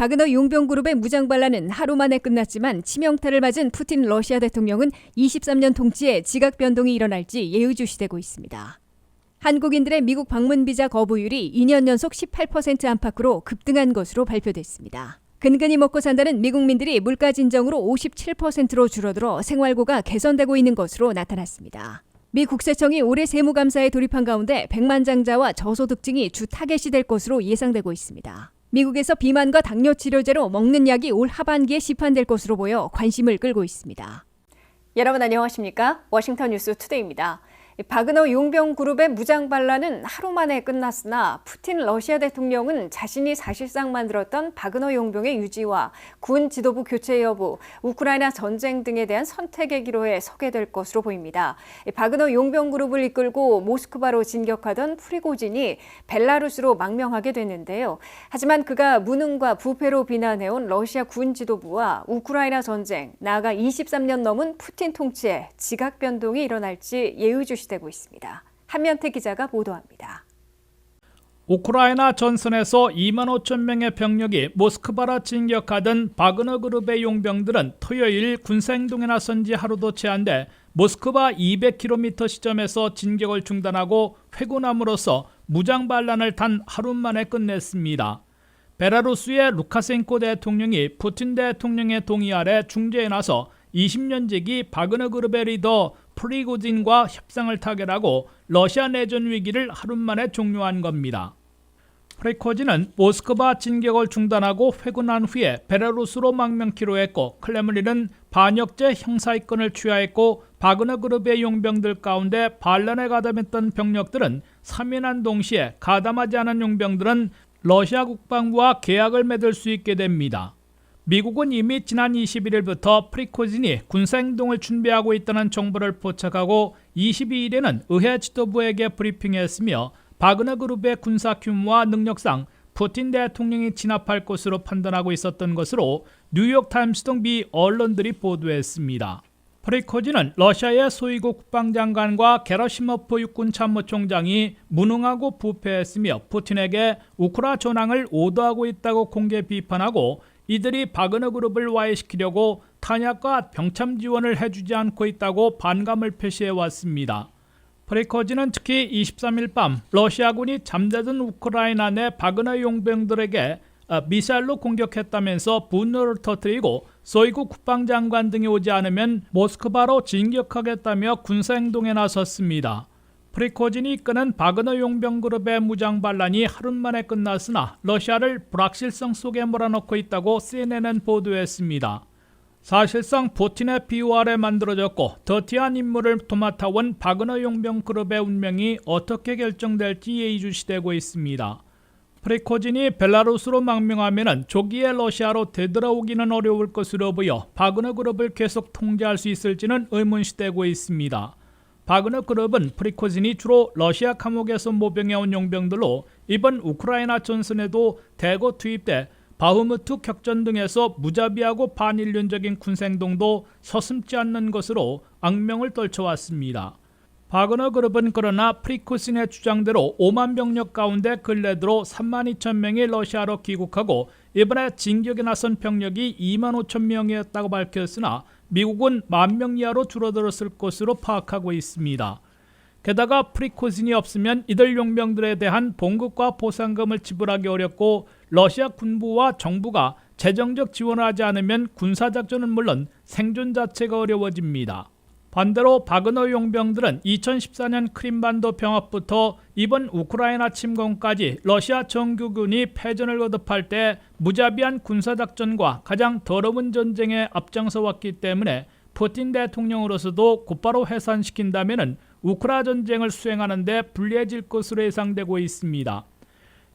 바그너 용병그룹의 무장반란은 하루 만에 끝났지만 치명타를 맞은 푸틴 러시아 대통령은 23년 통치에 지각 변동이 일어날지 예의주시되고 있습니다. 한국인들의 미국 방문 비자 거부율이 2년 연속 18% 안팎으로 급등한 것으로 발표됐습니다. 근근히 먹고 산다는 미국민들이 물가 진정으로 57%로 줄어들어 생활고가 개선되고 있는 것으로 나타났습니다. 미 국세청이 올해 세무감사에 돌입한 가운데 백만장자와 저소득층이 주 타겟이 될 것으로 예상되고 있습니다. 미국에서 비만과 당뇨 치료제로 먹는 약이 올 하반기에 시판될 것으로 보여 관심을 끌고 있습니다. 여러분 안녕하십니까? 워싱턴 뉴스 투데이입니다. 바그너 용병그룹의 무장반란은 하루 만에 끝났으나 푸틴 러시아 대통령은 자신이 사실상 만들었던 바그너 용병의 유지와 군 지도부 교체 여부, 우크라이나 전쟁 등에 대한 선택의 기로에 서게 될 것으로 보입니다. 바그너 용병그룹을 이끌고 모스크바로 진격하던 프리고진이 벨라루스로 망명하게 됐는데요. 하지만 그가 무능과 부패로 비난해온 러시아 군 지도부와 우크라이나 전쟁, 나아가 23년 넘은 푸틴 통치에 지각 변동이 일어날지 예의주시되고 있습니다. 한면태 기자가 보도합니다. 우크라이나 전선에서 2만 5천 명의 병력이 모스크바로 진격하던 바그너 그룹의 용병들은 토요일 군사행동에 나선 지 하루도 채 안 돼 모스크바 200km 시점에서 진격을 중단하고 회군함으로써 무장반란을 단 하루 만에 끝냈습니다. 벨라루스의 루카센코 대통령이 푸틴 대통령의 동의 아래 중재에 나서 20년지기 바그너 그룹의 리더 프리고진과 협상을 타결하고 러시아 내전 위기를 하루 만에 종료한 겁니다. 프리고진은 모스크바 진격을 중단하고 회군한 후에 벨라루스로 망명키로 했고 클레므린은 반역죄 형사입건을 취하했고 바그너 그룹의 용병들 가운데 반란에 가담했던 병력들은 사면한 동시에 가담하지 않은 용병들은 러시아 국방부와 계약을 맺을 수 있게 됩니다. 미국은 이미 지난 21일부터 프리고진이 군사행동을 준비하고 있다는 정보를 포착하고 22일에는 의회 지도부에게 브리핑했으며 바그너 그룹의 군사 규모와 능력상 푸틴 대통령이 진압할 것으로 판단하고 있었던 것으로 뉴욕타임스 등 미 언론들이 보도했습니다. 프리고진은 러시아의 소이구 국방장관과 게라시모프 육군참모총장이 무능하고 부패했으며 푸틴에게 우크라 전황을 오도하고 있다고 공개 비판하고 이들이 바그너 그룹을 와해시키려고 탄약과 병참 지원을 해주지 않고 있다고 반감을 표시해왔습니다. 프리고진은 특히 23일 밤 러시아군이 잠자던 우크라이나 내 바그너 용병들에게 미사일로 공격했다면서 분노를 터뜨리고 소이구 국방장관 등이 오지 않으면 모스크바로 진격하겠다며 군사행동에 나섰습니다. 프리고진이 이끄는 바그너 용병그룹의 무장반란이 하루 만에 끝났으나 러시아를 불확실성 속에 몰아넣고 있다고 CNN은 보도했습니다. 사실상 푸틴의 비호 아래 만들어졌고 더티한 임무를 도맡아온 바그너 용병그룹의 운명이 어떻게 결정될지 예의주시되고 있습니다. 프리고진이 벨라루스로 망명하면 조기에 러시아로 되돌아오기는 어려울 것으로 보여 바그너 그룹을 계속 통제할 수 있을지는 의문시되고 있습니다. 바그너 그룹은 프리고진이 주로 러시아 감옥에서 모병해온 용병들로 이번 우크라이나 전선에도 대거 투입돼 바흐무트 격전 등에서 무자비하고 반인륜적인 군사행동도 서슴지 않는 것으로 악명을 떨쳐왔습니다. 바그너 그룹은 그러나 프리고진의 주장대로 5만 병력 가운데 근래 들어 3만 2천 명이 러시아로 귀국하고 이번에 진격에 나선 병력이 2만 5천 명이었다고 밝혔으나 미국은 1만 명 이하로 줄어들었을 것으로 파악하고 있습니다. 게다가 프리고진이 없으면 이들 용병들에 대한 봉급과 보상금을 지불하기 어렵고 러시아 군부와 정부가 재정적 지원을 하지 않으면 군사작전은 물론 생존 자체가 어려워집니다. 반대로 바그너 용병들은 2014년 크림반도 병합부터 이번 우크라이나 침공까지 러시아 정규군이 패전을 거듭할 때 무자비한 군사작전과 가장 더러운 전쟁에 앞장서 왔기 때문에 푸틴 대통령으로서도 곧바로 해산시킨다면 우크라 전쟁을 수행하는 데 불리해질 것으로 예상되고 있습니다.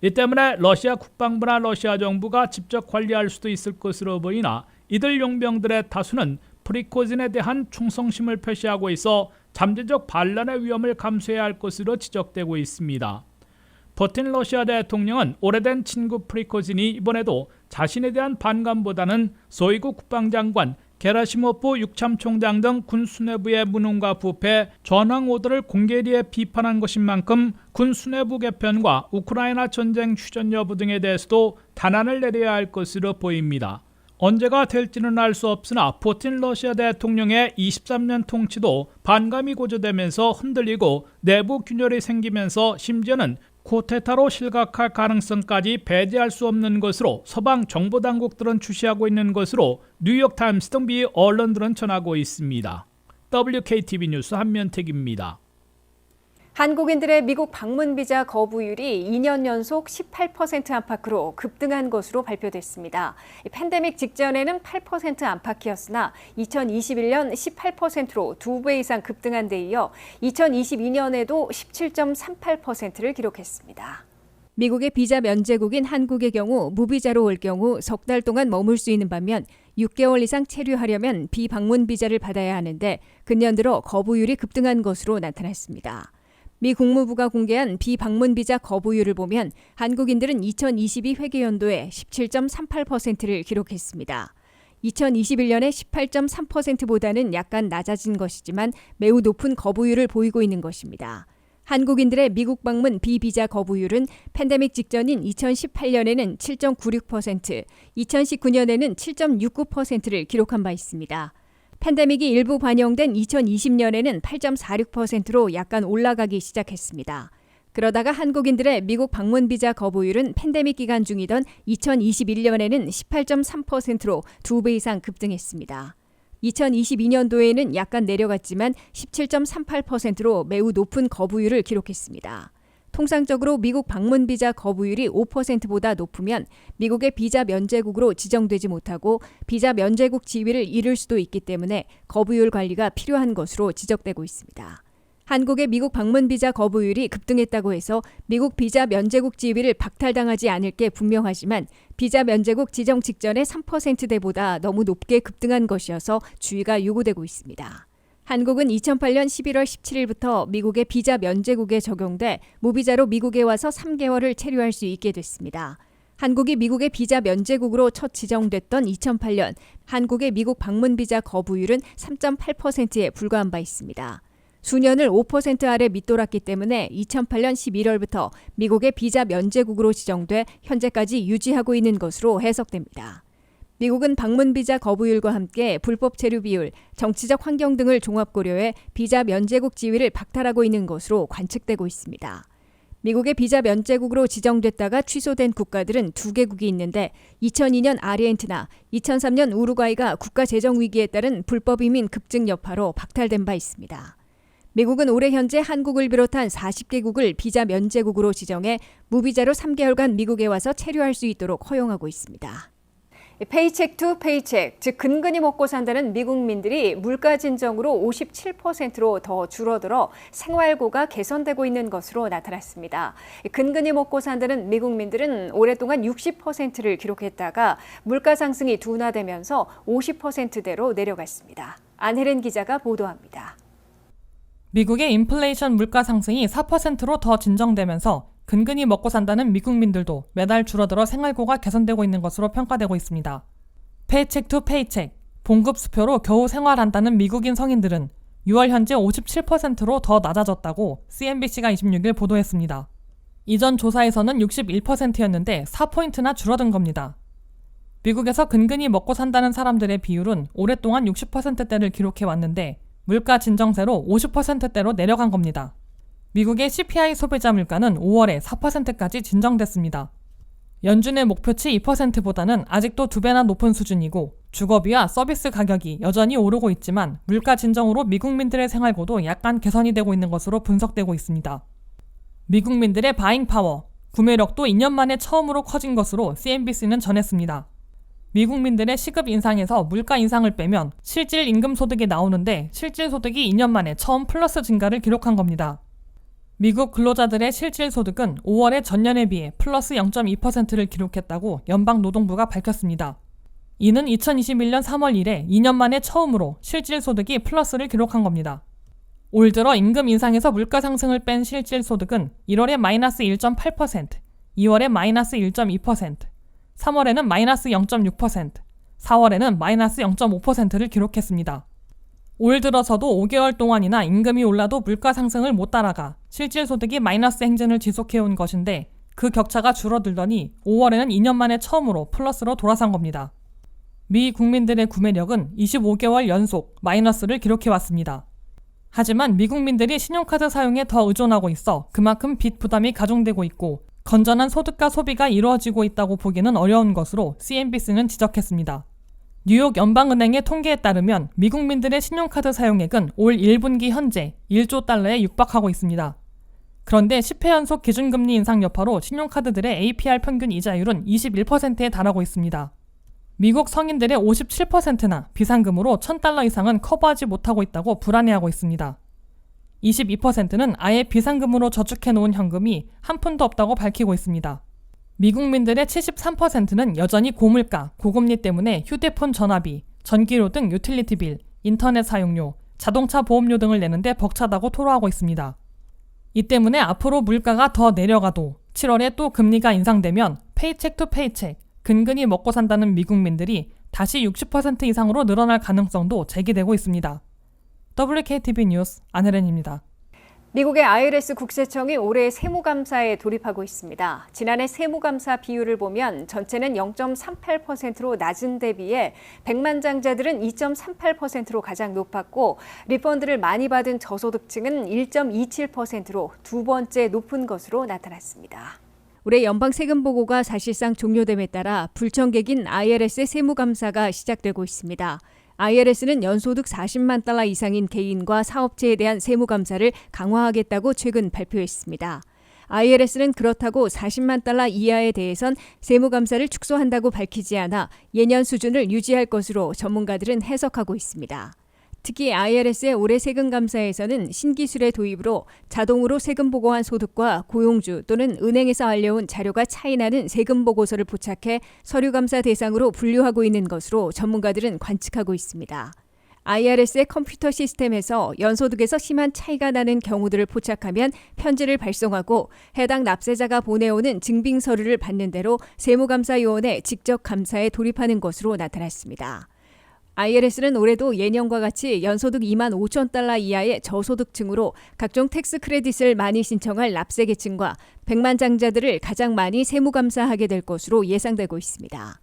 이 때문에 러시아 국방부나 러시아 정부가 직접 관리할 수도 있을 것으로 보이나 이들 용병들의 다수는 프리고진에 대한 충성심을 표시하고 있어 잠재적 반란의 위험을 감수해야 할 것으로 지적되고 있습니다. 푸틴 러시아 대통령은 오래된 친구 프리고진이 이번에도 자신에 대한 반감보다는 소이구 국방장관 게라시모프 육참총장 등 군 수뇌부의 무능과 부패, 전황 오더를 공개리에 비판한 것인 만큼 군 수뇌부 개편과 우크라이나 전쟁 휴전 여부 등에 대해서도 단안을 내려야 할 것으로 보입니다. 언제가 될지는 알 수 없으나 푸틴 러시아 대통령의 23년 통치도 반감이 고조되면서 흔들리고 내부 균열이 생기면서 심지어는 쿠데타로 실각할 가능성까지 배제할 수 없는 것으로 서방 정보당국들은 주시하고 있는 것으로 뉴욕타임스 등 미 언론들은 전하고 있습니다. WKTV 뉴스 한면택입니다. 한국인들의 미국 방문 비자 거부율이 2년 연속 18% 안팎으로 급등한 것으로 발표됐습니다. 팬데믹 직전에는 8% 안팎이었으나 2021년 18%로 2배 이상 급등한 데 이어 2022년에도 17.38%를 기록했습니다. 미국의 비자 면제국인 한국의 경우 무비자로 올 경우 석 달 동안 머물 수 있는 반면 6개월 이상 체류하려면 비방문 비자를 받아야 하는데 근년 들어 거부율이 급등한 것으로 나타났습니다. 미 국무부가 공개한 비방문 비자 거부율을 보면 한국인들은 2022 회계연도에 17.38%를 기록했습니다. 2021년에 18.3%보다는 약간 낮아진 것이지만 매우 높은 거부율을 보이고 있는 것입니다. 한국인들의 미국 방문 비비자 거부율은 팬데믹 직전인 2018년에는 7.96%, 2019년에는 7.69%를 기록한 바 있습니다. 팬데믹이 일부 반영된 2020년에는 8.46%로 약간 올라가기 시작했습니다. 그러다가 한국인들의 미국 방문 비자 거부율은 팬데믹 기간 중이던 2021년에는 18.3%로 2배 이상 급등했습니다. 2022년도에는 약간 내려갔지만 17.38%로 매우 높은 거부율을 기록했습니다. 통상적으로 미국 방문 비자 거부율이 5%보다 높으면 미국의 비자 면제국으로 지정되지 못하고 비자 면제국 지위를 잃을 수도 있기 때문에 거부율 관리가 필요한 것으로 지적되고 있습니다. 한국의 미국 방문 비자 거부율이 급등했다고 해서 미국 비자 면제국 지위를 박탈당하지 않을 게 분명하지만 비자 면제국 지정 직전의 3%대보다 너무 높게 급등한 것이어서 주의가 요구되고 있습니다. 한국은 2008년 11월 17일부터 미국의 비자 면제국에 적용돼 무비자로 미국에 와서 3개월을 체류할 수 있게 됐습니다. 한국이 미국의 비자 면제국으로 첫 지정됐던 2008년 한국의 미국 방문 비자 거부율은 3.8%에 불과한 바 있습니다. 수년을 5% 아래 밑돌았기 때문에 2008년 11월부터 미국의 비자 면제국으로 지정돼 현재까지 유지하고 있는 것으로 해석됩니다. 미국은 방문 비자 거부율과 함께 불법 체류 비율, 정치적 환경 등을 종합 고려해 비자 면제국 지위를 박탈하고 있는 것으로 관측되고 있습니다. 미국의 비자 면제국으로 지정됐다가 취소된 국가들은 2개국이 있는데 2002년 아르헨티나, 2003년 우루과이가 국가 재정 위기에 따른 불법 이민 급증 여파로 박탈된 바 있습니다. 미국은 올해 현재 한국을 비롯한 40개국을 비자 면제국으로 지정해 무비자로 3개월간 미국에 와서 체류할 수 있도록 허용하고 있습니다. 페이첵 투 페이첵, 즉 근근히 먹고 산다는 미국민들이 물가 진정으로 57%로 더 줄어들어 생활고가 개선되고 있는 것으로 나타났습니다. 근근히 먹고 산다는 미국민들은 오랫동안 60%를 기록했다가 물가 상승이 둔화되면서 50%대로 내려갔습니다. 안혜린 기자가 보도합니다. 미국의 인플레이션 물가 상승이 4%로 더 진정되면서 근근히 먹고 산다는 미국민들도 매달 줄어들어 생활고가 개선되고 있는 것으로 평가되고 있습니다. 페이첵 투 페이첵, 봉급 수표로 겨우 생활한다는 미국인 성인들은 6월 현재 57%로 더 낮아졌다고 CNBC가 26일 보도했습니다. 이전 조사에서는 61%였는데 4포인트나 줄어든 겁니다. 미국에서 근근히 먹고 산다는 사람들의 비율은 오랫동안 60%대를 기록해왔는데 물가 진정세로 50%대로 내려간 겁니다. 미국의 CPI 소비자 물가는 5월에 4%까지 진정됐습니다. 연준의 목표치 2%보다는 아직도 2배나 높은 수준이고 주거비와 서비스 가격이 여전히 오르고 있지만 물가 진정으로 미국민들의 생활고도 약간 개선이 되고 있는 것으로 분석되고 있습니다. 미국민들의 바잉 파워, 구매력도 2년 만에 처음으로 커진 것으로 CNBC는 전했습니다. 미국민들의 시급 인상에서 물가 인상을 빼면 실질 임금 소득이 나오는데 실질 소득이 2년 만에 처음 플러스 증가를 기록한 겁니다. 미국 근로자들의 실질 소득은 5월에 전년에 비해 플러스 0.2%를 기록했다고 연방노동부가 밝혔습니다. 이는 2021년 3월 이래 2년 만에 처음으로 실질 소득이 플러스를 기록한 겁니다. 올 들어 임금 인상에서 물가 상승을 뺀 실질 소득은 1월에 마이너스 1.8%, 2월에 마이너스 1.2%, 3월에는 마이너스 0.6%, 4월에는 마이너스 0.5%를 기록했습니다. 올 들어서도 5개월 동안이나 임금이 올라도 물가 상승을 못 따라가 실질 소득이 마이너스 행진을 지속해온 것인데 그 격차가 줄어들더니 5월에는 2년 만에 처음으로 플러스로 돌아선 겁니다. 미 국민들의 구매력은 25개월 연속 마이너스를 기록해왔습니다. 하지만 미국민들이 신용카드 사용에 더 의존하고 있어 그만큼 빚 부담이 가중되고 있고 건전한 소득과 소비가 이루어지고 있다고 보기는 어려운 것으로 CNBC는 지적했습니다. 뉴욕 연방은행의 통계에 따르면 미국민들의 신용카드 사용액은 올 1분기 현재 1조 달러에 육박하고 있습니다. 그런데 10회 연속 기준금리 인상 여파로 신용카드들의 APR 평균 이자율은 21%에 달하고 있습니다. 미국 성인들의 57%나 비상금으로 $1,000 이상은 커버하지 못하고 있다고 불안해하고 있습니다. 22%는 아예 비상금으로 저축해놓은 현금이 한 푼도 없다고 밝히고 있습니다. 미국민들의 73%는 여전히 고물가, 고금리 때문에 휴대폰 전화비, 전기료 등 유틸리티 빌, 인터넷 사용료, 자동차 보험료 등을 내는데 벅차다고 토로하고 있습니다. 이 때문에 앞으로 물가가 더 내려가도 7월에 또 금리가 인상되면 페이책 투 페이책, 근근히 먹고 산다는 미국민들이 다시 60% 이상으로 늘어날 가능성도 제기되고 있습니다. WKTV 뉴스 안혜련입니다. 미국의 IRS 국세청이 올해 세무감사에 돌입하고 있습니다. 지난해 세무감사 비율을 보면 전체는 0.38%로 낮은 데 비해 백만장자들은 2.38%로 가장 높았고 리펀드를 많이 받은 저소득층은 1.27%로 두 번째 높은 것으로 나타났습니다. 올해 연방 세금 보고가 사실상 종료됨에 따라 불청객인 IRS의 세무감사가 시작되고 있습니다. IRS는 연소득 40만 달러 이상인 개인과 사업체에 대한 세무감사를 강화하겠다고 최근 발표했습니다. IRS는 그렇다고 40만 달러 이하에 대해선 세무감사를 축소한다고 밝히지 않아 예년 수준을 유지할 것으로 전문가들은 해석하고 있습니다. 특히 IRS의 올해 세금 감사에서는 신기술의 도입으로 자동으로 세금 보고한 소득과 고용주 또는 은행에서 알려온 자료가 차이나는 세금 보고서를 포착해 서류 감사 대상으로 분류하고 있는 것으로 전문가들은 관측하고 있습니다. IRS의 컴퓨터 시스템에서 연소득에서 심한 차이가 나는 경우들을 포착하면 편지를 발송하고 해당 납세자가 보내오는 증빙 서류를 받는 대로 세무감사요원의 직접 감사에 돌입하는 것으로 나타났습니다. IRS는 올해도 예년과 같이 연소득 2만 5천 달러 이하의 저소득층으로 각종 텍스 크레딧을 많이 신청할 납세계층과 백만장자들을 가장 많이 세무감사하게 될 것으로 예상되고 있습니다.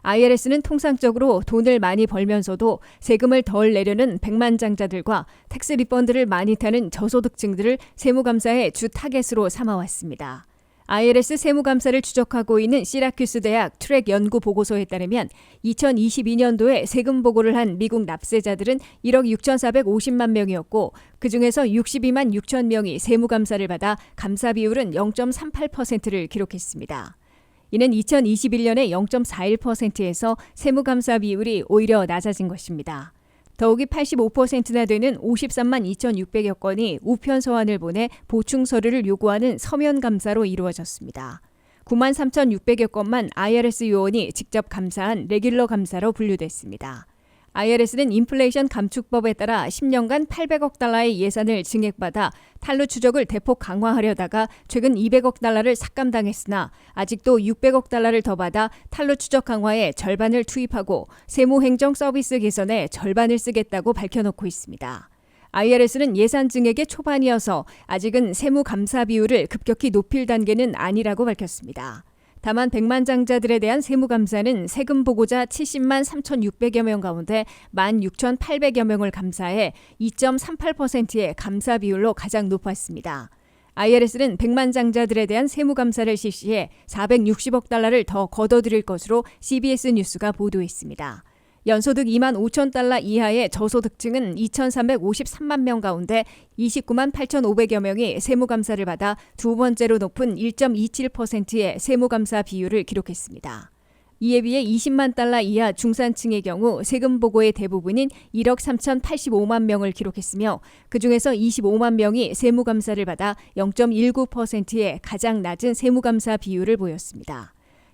IRS는 통상적으로 돈을 많이 벌면서도 세금을 덜 내려는 백만장자들과 텍스 리펀드를 많이 타는 저소득층들을 세무감사의 주 타겟으로 삼아왔습니다. IRS 세무감사를 추적하고 있는 시라큐스 대학 트랙 연구 보고서에 따르면 2022년도에 세금 보고를 한 미국 납세자들은 1억 6,450만 명이었고 그중에서 62만 6천 명이 세무감사를 받아 감사 비율은 0.38%를 기록했습니다. 이는 2021년의 0.41%에서 세무감사 비율이 오히려 낮아진 것입니다. 더욱이 85%나 되는 53만 2,600여 건이 우편 서한을 보내 보충 서류를 요구하는 서면 감사로 이루어졌습니다. 9만 3,600여 건만 IRS 요원이 직접 감사한 레귤러 감사로 분류됐습니다. IRS는 인플레이션 감축법에 따라 10년간 800억 달러의 예산을 증액받아 탈루 추적을 대폭 강화하려다가 최근 200억 달러를 삭감당했으나 아직도 600억 달러를 더 받아 탈루 추적 강화에 절반을 투입하고 세무행정 서비스 개선에 절반을 쓰겠다고 밝혀놓고 있습니다. IRS는 예산 증액의 초반이어서 아직은 세무 감사 비율을 급격히 높일 단계는 아니라고 밝혔습니다. 다만 백만장자들에 대한 세무감사는 세금 보고자 70만 3,600여 명 가운데 16,800여 명을 감사해 2.38%의 감사 비율로 가장 높았습니다. IRS는 백만장자들에 대한 세무감사를 실시해 460억 달러를 더 걷어들일 것으로 CBS 뉴스가 보도했습니다. 연소득 2만 5천 달러 이하의 저소득층은 2,353만 명 가운데 29만 8,500여 명이 세무감사를 받아 두 번째로 높은 1.27%의 세무감사 비율을 기록했습니다. 이에 비해 20만 달러 이하 중산층의 경우 세금 보고의 대부분인 1억 3,085만 명을 기록했으며 그중에서 25만 명이 세무감사를 받아 0.19%의 가장 낮은 세무감사 비율을 보였습니다.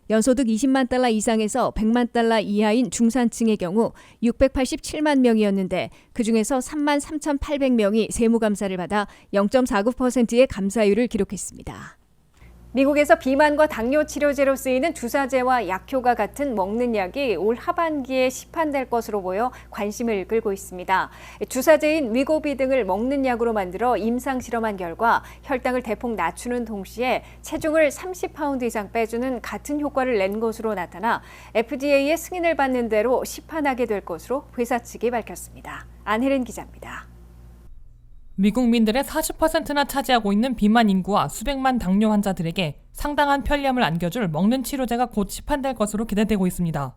연소득 20만 달러 이상에서 100만 달러 이하인 중산층의 경우 687만 명이었는데 그중에서 3만 3,800명이 세무감사를 받아 0.49%의 감사율을 기록했습니다. 미국에서 비만과 당뇨 치료제로 쓰이는 주사제와 약효가 같은 먹는 약이 올 하반기에 시판될 것으로 보여 관심을 끌고 있습니다. 주사제인 위고비 등을 먹는 약으로 만들어 임상 실험한 결과 혈당을 대폭 낮추는 동시에 체중을 30파운드 이상 빼주는 같은 효과를 낸 것으로 나타나 FDA의 승인을 받는 대로 시판하게 될 것으로 회사 측이 밝혔습니다. 안혜린 기자입니다. 미국민들의 40%나 차지하고 있는 비만 인구와 수백만 당뇨 환자들에게 상당한 편리함을 안겨줄 먹는 치료제가 곧 시판될 것으로 기대되고 있습니다.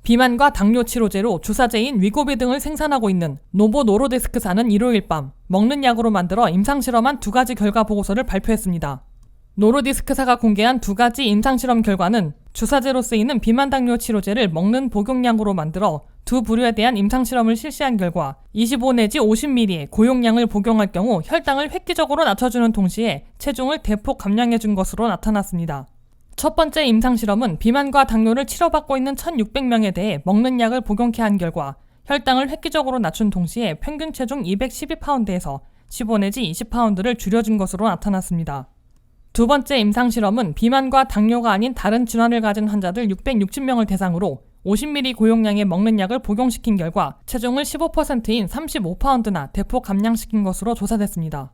비만과 당뇨 치료제로 주사제인 위고비 등을 생산하고 있는 노보 노르디스크사는 일요일 밤 먹는 약으로 만들어 임상실험한 2가지 결과 보고서를 발표했습니다. 노르디스크사가 공개한 2가지 임상실험 결과는 주사제로 쓰이는 비만 당뇨 치료제를 먹는 복용량으로 만들어 2 부류에 대한 임상실험을 실시한 결과 25 내지 50ml의 고용량을 복용할 경우 혈당을 획기적으로 낮춰주는 동시에 체중을 대폭 감량해준 것으로 나타났습니다. 첫 번째 임상실험은 비만과 당뇨를 치료받고 있는 1,600명에 대해 먹는 약을 복용케 한 결과 혈당을 획기적으로 낮춘 동시에 평균 체중 212파운드에서 15 내지 20파운드를 줄여준 것으로 나타났습니다. 두 번째 임상실험은 비만과 당뇨가 아닌 다른 질환을 가진 환자들 660명을 대상으로 50ml 고용량의 먹는 약을 복용시킨 결과 체중을 15%인 35파운드나 대폭 감량시킨 것으로 조사됐습니다.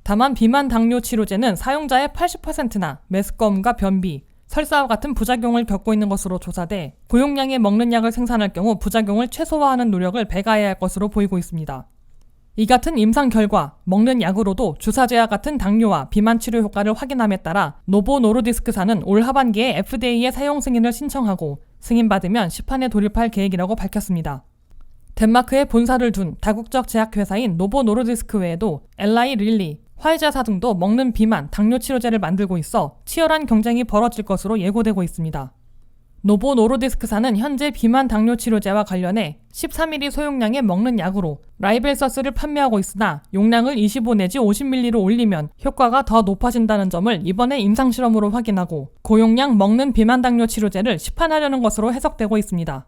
다만 비만 당뇨 치료제는 사용자의 80%나 메스꺼움과 변비, 설사와 같은 부작용을 겪고 있는 것으로 조사돼 고용량의 먹는 약을 생산할 경우 부작용을 최소화하는 노력을 배가해야 할 것으로 보이고 있습니다. 이 같은 임상 결과, 먹는 약으로도 주사제와 같은 당뇨와 비만 치료 효과를 확인함에 따라 노보 노르디스크사는 올 하반기에 FDA에 사용 승인을 신청하고 승인받으면 시판에 돌입할 계획이라고 밝혔습니다. 덴마크에 본사를 둔 다국적 제약회사인 노보 노르디스크 외에도 엘라이 릴리, 화이자사 등도 먹는 비만, 당뇨 치료제를 만들고 있어 치열한 경쟁이 벌어질 것으로 예고되고 있습니다. 노보 노르디스크사는 현재 비만 당뇨 치료제와 관련해 13ml 소용량의 먹는 약으로 라이벨서스를 판매하고 있으나 용량을 25 내지 50ml로 올리면 효과가 더 높아진다는 점을 이번에 임상실험으로 확인하고 고용량 먹는 비만 당뇨 치료제를 시판하려는 것으로 해석되고 있습니다.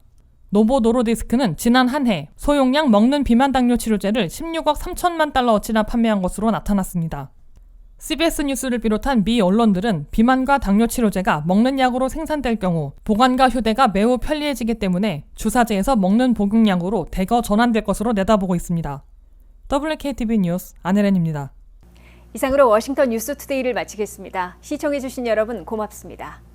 노보 노르디스크는 지난 한 해 소용량 먹는 비만 당뇨 치료제를 16억 3천만 달러어치나 판매한 것으로 나타났습니다. CBS 뉴스를 비롯한 미 언론들은 비만과 당뇨 치료제가 먹는 약으로 생산될 경우 보관과 휴대가 매우 편리해지기 때문에 주사제에서 먹는 복용량으로 대거 전환될 것으로 내다보고 있습니다. WKTV 뉴스 안혜련입니다. 이상으로 워싱턴 뉴스투데이를 마치겠습니다. 시청해주신 여러분 고맙습니다.